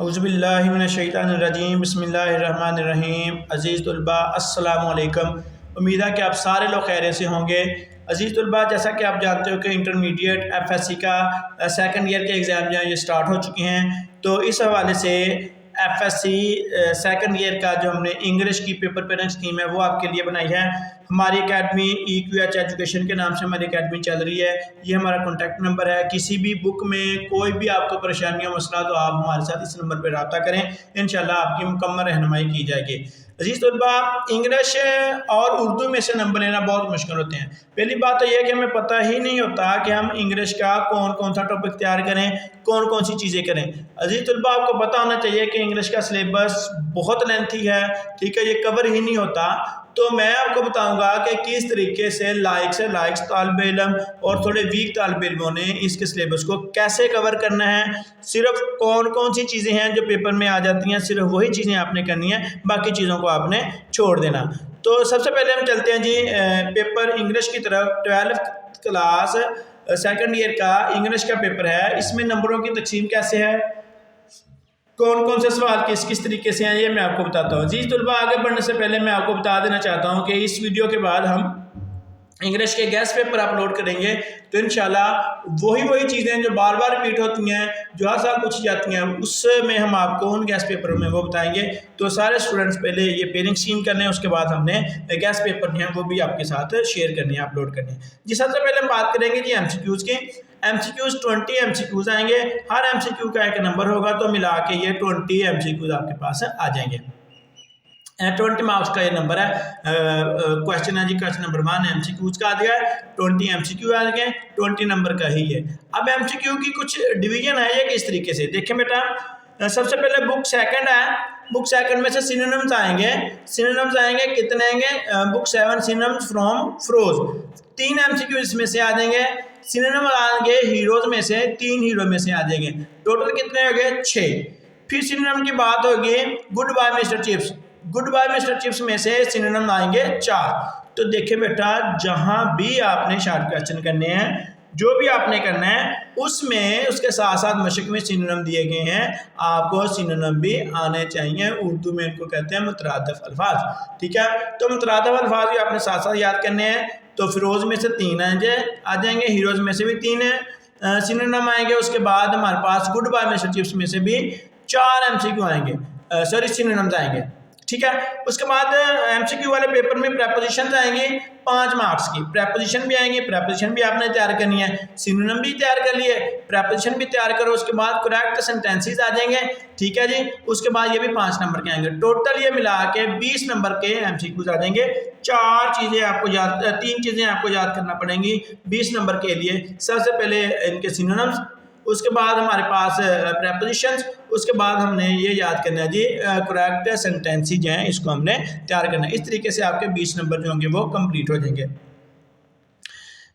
औज़ुबिल्लाहिमिनश्शैतानिर्रजीम बिस्मिल्लाहिर्रहमानिर्रहीम। अज़ीज़ तलबा अस्सलामु अलैकुम। उम्मीद है कि आप सारे लोग खैरियत से होंगे। अज़ीज़ तलबा, जैसा कि आप जानते हो कि इंटरमीडिएट एफएससी का सेकंड ईयर के एग्ज़ाम जो हैं ये स्टार्ट हो चुके हैं। तो इस हवाले से एफएससी सेकंड ईयर का जो हमने इंग्लिश की पेपर पेरेंट स्कीम है वो आपके लिए बनाई है। हमारी एकेडमी EQH एजुकेशन के नाम से हमारी एकेडमी चल रही है। ये हमारा कॉन्टैक्ट नंबर है। किसी भी बुक में कोई भी आपको परेशानी हो मसला तो आप हमारे साथ इस नंबर पर रब्ता करें, इंशाल्लाह आपकी मुकम्मल रहनुमाई की जाएगी। अजीज़ तलबा, इंग्लिश और उर्दू में से नंबर लेना बहुत मुश्किल होते हैं। पहली बात तो यह कि हमें पता ही नहीं होता कि हम इंग्लिश का कौन कौन सा टॉपिक तैयार करें, कौन कौन सी चीज़ें करें। अजीज़ तलबा, आपको पता होना चाहिए कि इंग्लिश का सिलेबस बहुत लेंथी है, ठीक है, ये कवर ही नहीं होता। तो मैं आपको बताऊंगा कि किस तरीके से लाइक तालिब इल्म और थोड़े वीक तालिब इल्मों ने इसके सिलेबस को कैसे कवर करना है। सिर्फ कौन कौन सी चीज़ें हैं जो पेपर में आ जाती हैं, सिर्फ वही चीज़ें आपने करनी है, बाकी चीज़ों को आपने छोड़ देना। तो सबसे पहले हम चलते हैं जी पेपर इंग्लिश की तरफ। 12th क्लास सेकंड ईयर का इंग्लिश का पेपर है। इसमें नंबरों की तकसीम कैसे है, कौन कौन से सवाल किस किस तरीके से हैं, ये मैं आपको बताता हूँ। जी तलबा, आगे बढ़ने से पहले मैं आपको बता देना चाहता हूँ कि इस वीडियो के बाद हम इंग्लिश के गेस्ट पेपर अपलोड करेंगे। तो इंशाल्लाह वही चीज़ें जो बार बार रिपीट होती हैं, जो हर साल पूछी जाती हैं, उसमें हम आपको उन गेस्ट पेपरों में वो बताएंगे। तो सारे स्टूडेंट्स पहले ये पेयरिंग स्कीम करने हैं, उसके बाद हमने गेस्ट पेपर जो हैं वो भी आपके साथ शेयर करने हैं, अपलोड करने हैं। जी सबसे पहले हम बात करेंगे जी MCQs की। MCQs 20 MCQs आएंगे। हर MCQ का एक नंबर होगा, तो मिला के ये 20 MCQs आपके पास आ जाएंगे। 20 मार्क्स का ये नंबर है। क्वेश्चन है जी, क्वेश्चन नंबर 1 MCQs का आ गया है। 20 MCQ आ गए, 20 नंबर का ही है। अब MCQ की कुछ डिवीजन है ये किस तरीके से, देखें बेटा। सबसे पहले बुक सेकंड है। बुक सेकंड में से सिनोनिम्स आएंगे। सिनोनिम्स आएंगे, कितने आएंगे? Book 7 synonyms from prose. 3 MCQ इसमें से आ जाएंगे। सिनोनिम आएंगे हीरोज में से, 3 हीरो में से आ जाएंगे। टोटल कितने हो गए? 6। फिर सिनोनिम की बात होगी goodbye Mr Chips. Goodbye Mr Chips में से सिनोनिम आएंगे 4। तो देखिए बेटा, जहां भी आपने शॉर्ट क्वेश्चन करने हैं, जो भी आपने करना है, उसमें उसके साथ साथ मशक में सिनोनिम दिए गए हैं। आपको सिनोनिम भी आने चाहिए। उर्दू में इनको कहते हैं मुतरादिफ अल्फाज, ठीक है। तो मुतरादिफ अल्फाज भी आपने साथ साथ याद करने हैं। तो फिरोज में से 3 आ जाएंगे, हीरोज में से भी 3 है सिनोनिम आएंगे। उसके बाद हमारे पास गुड बाय मिस्टर चिप्स में से भी 4 MCQ आएंगे, सॉरी सिनोनिम्स आएंगे, ठीक है। उसके बाद MCQ वाले पेपर में प्रेपोजिशंस आएंगी 5 मार्क्स की। प्रेपोजिशन भी आएंगी, प्रेपोजिशन भी आपने तैयार करनी है। सिनोनिम भी तैयार कर लिए, प्रेपोजिशन भी तैयार करो। उसके बाद करेक्ट सेंटेंसेस आ जाएंगे, ठीक है जी। उसके बाद ये भी 5 नंबर के आएंगे। टोटल ये मिला के 20 नंबर के MCQs आ जाएंगे। 3 चीज़ें आपको याद करना पड़ेंगी 20 नंबर के लिए। सबसे पहले इनके सिनोनिम्स, उसके बाद हमारे पास प्रेपोजिशंस, उसके बाद हमने ये याद करना है जी करेक्ट सेंटेंसेस जो हैं इसको हमने तैयार करना है। इस तरीके से आपके 20 नंबर जो होंगे वो कंप्लीट हो जाएंगे।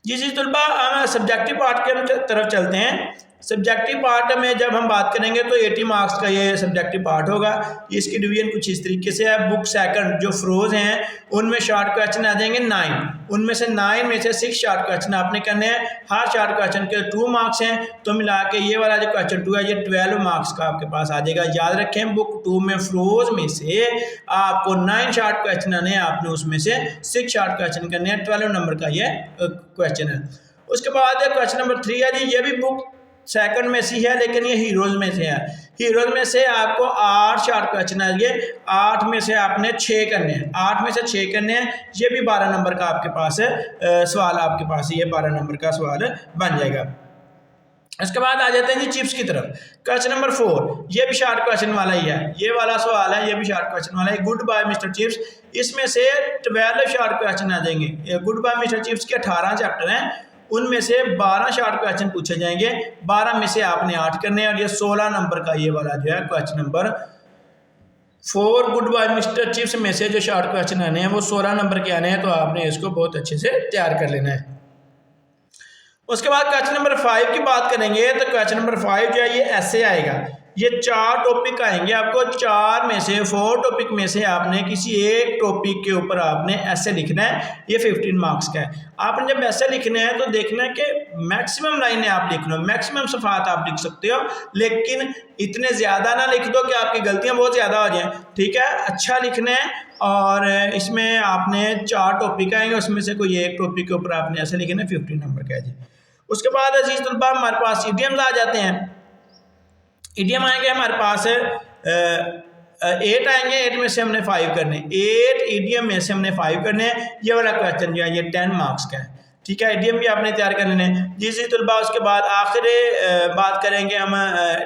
जी तलबा, सब्जेक्टिव पार्ट के तरफ चलते हैं। सब्जेक्टिव पार्ट में जब हम बात करेंगे तो 80 मार्क्स का ये सब्जेक्टिव पार्ट होगा। इसकी डिवीजन कुछ इस तरीके से है। बुक सेकंड जो फ्रोज हैं उनमें शॉर्ट क्वेश्चन आ जाएंगे 9। उनमें से 9 में से 6 शॉर्ट क्वेश्चन आपने करने हैं। हर शॉर्ट क्वेश्चन के 2 मार्क्स हैं, तो मिला के ये वाला जो क्वेश्चन 2 है ये 12 मार्क्स का आपके पास आ जाएगा। याद रखें, बुक 2 में फ्रोज में से आपको 9 शॉर्ट क्वेश्चन आने हैं, आपने उसमें से 6 शॉर्ट क्वेश्चन करने हैं। 12 नंबर का ये क्वेश्चन है। उसके बाद क्वेश्चन नंबर 3 है जी, ये भी बुक सेकंड में से है, लेकिन ये हीरोज में से है। हीरोज में से आपको 8 शॉर्ट क्वेश्चन आएंगे। 8 में से आपने 6 करने हैं। 8 में से 6 करने हैं। ये भी 12 नंबर का आपके पास सवाल, आपके पास ये 12 नंबर का सवाल बन जाएगा। इसके बाद आ जाते हैं जी चिप्स की तरफ। क्वेश्चन नंबर 4 ये भी शॉर्ट क्वेश्चन वाला ही है। ये वाला सवाल है, ये भी शॉर्ट क्वेश्चन वाला है। गुड बाय मिस्टर चिप्स, इसमें से 12 शॉर्ट क्वेश्चन आ जाएंगे। गुड बाय मिस्टर चिप्स के 18 चैप्टर हैं, उनमें से 12 शॉर्ट क्वेश्चन पूछे जाएंगे। 12 में से आपने 8 करने हैं, और ये 16 नंबर का ये वाला जो है question number 4 goodbye Mr Chips में से जो शॉर्ट क्वेश्चन आने हैं वो 16 नंबर के आने हैं। तो आपने इसको बहुत अच्छे से तैयार कर लेना है। उसके बाद क्वेश्चन नंबर 5 की बात करेंगे। तो क्वेश्चन नंबर 5 जो है ये ऐसे आएगा। ये 4 टॉपिक आएंगे आपको, 4 में से 4 टॉपिक में से आपने किसी एक टॉपिक के ऊपर आपने ऐसे लिखना है। ये 15 मार्क्स का है। आपने जब ऐसे लिखना है तो देखना है कि मैक्सिमम लाइनें आप लिख लो, मैक्सिमम सफ़ात आप लिख सकते हो, लेकिन इतने ज़्यादा ना लिख दो कि आपकी गलतियाँ बहुत ज़्यादा हो जाएँ। ठीक है, अच्छा लिखना है। और इसमें आपने 4 टॉपिक आएंगे, उसमें से कोई एक टॉपिक के ऊपर आपने ऐसे लिखना है 15 नंबर का है जी। उसके बाद अजीज़ तलबा हमारे पास ईडियम्स आ जाते हैं। ईडियम आएंगे हमारे पास 8 आएंगे, 8 में से हमने 5 करने, 8 ईडियम में से हमने 5 करने हैं। ये वाला क्वेश्चन जो है ये 10 मार्क्स का है। ठीक है, ईडियम भी आपने तैयार कर लेने हैं जी जी तलबा। उसके बाद आखिरी बात करेंगे हम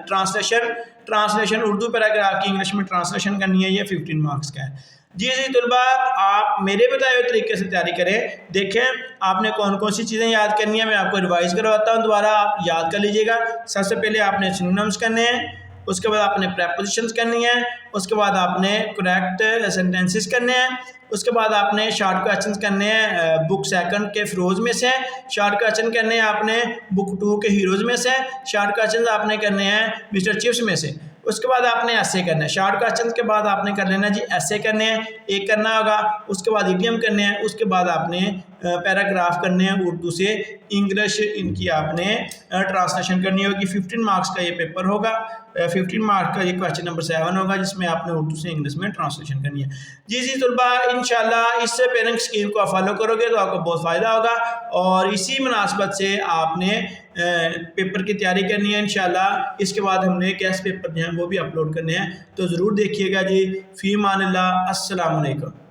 ट्रांसलेशन उर्दू पैराग्राफ की इंग्लिश में ट्रांसलेशन करनी है, ये 15 मार्क्स का है जी जी तलबा। आप मेरे बताए हुए तरीके से तैयारी करें। देखें आपने कौन कौन सी चीज़ें याद करनी है, मैं आपको रिवाइज़ करवाता हूँ, दोबारा आप याद कर लीजिएगा। सबसे पहले आपने सिनोनिम्स करने हैं, उसके बाद आपने प्रेपोजिशंस करनी है, उसके बाद आपने करेक्ट सेंटेंसेस करने हैं, उसके बाद आपने शॉर्ट क्वेश्चंस करने हैं बुक सेकंड के फिरोज़ में से, शॉर्ट क्वेश्चन करने हैं आपने बुक 2 के हीरोज़ में से, शॉर्ट क्वेश्चन आपने करने हैं मिस्टर चिप्स में से। उसके बाद आपने ऐसे करना है, शॉर्ट क्वेश्चन के बाद आपने कर लेना जी ऐसे करने हैं, एक करना होगा। उसके बाद इडियम करने हैं, उसके बाद आपने पैराग्राफ करने हैं उर्दू से इंग्लिश, इनकी आपने ट्रांसलेशन करनी होगी। 15 मार्क्स का ये पेपर होगा, 15 मार्क्स का ये क्वेश्चन नंबर 7 होगा, जिसमें आपने उर्दू से इंग्लिश में ट्रांसलेशन करनी है जी जी तलबा। इंशाल्लाह इस पेरेंट स्कीम को आप फॉलो करोगे तो आपको बहुत फ़ायदा होगा, और इसी मुनासबत से आपने पेपर की तैयारी करनी है इंशाल्लाह। इसके बाद हमने गेस्ट पेपर जो हैं वो भी अपलोड करने हैं, तो ज़रूर देखिएगा जी। फ़ी मानिल्लाह, अस्सलाम वालेकुम।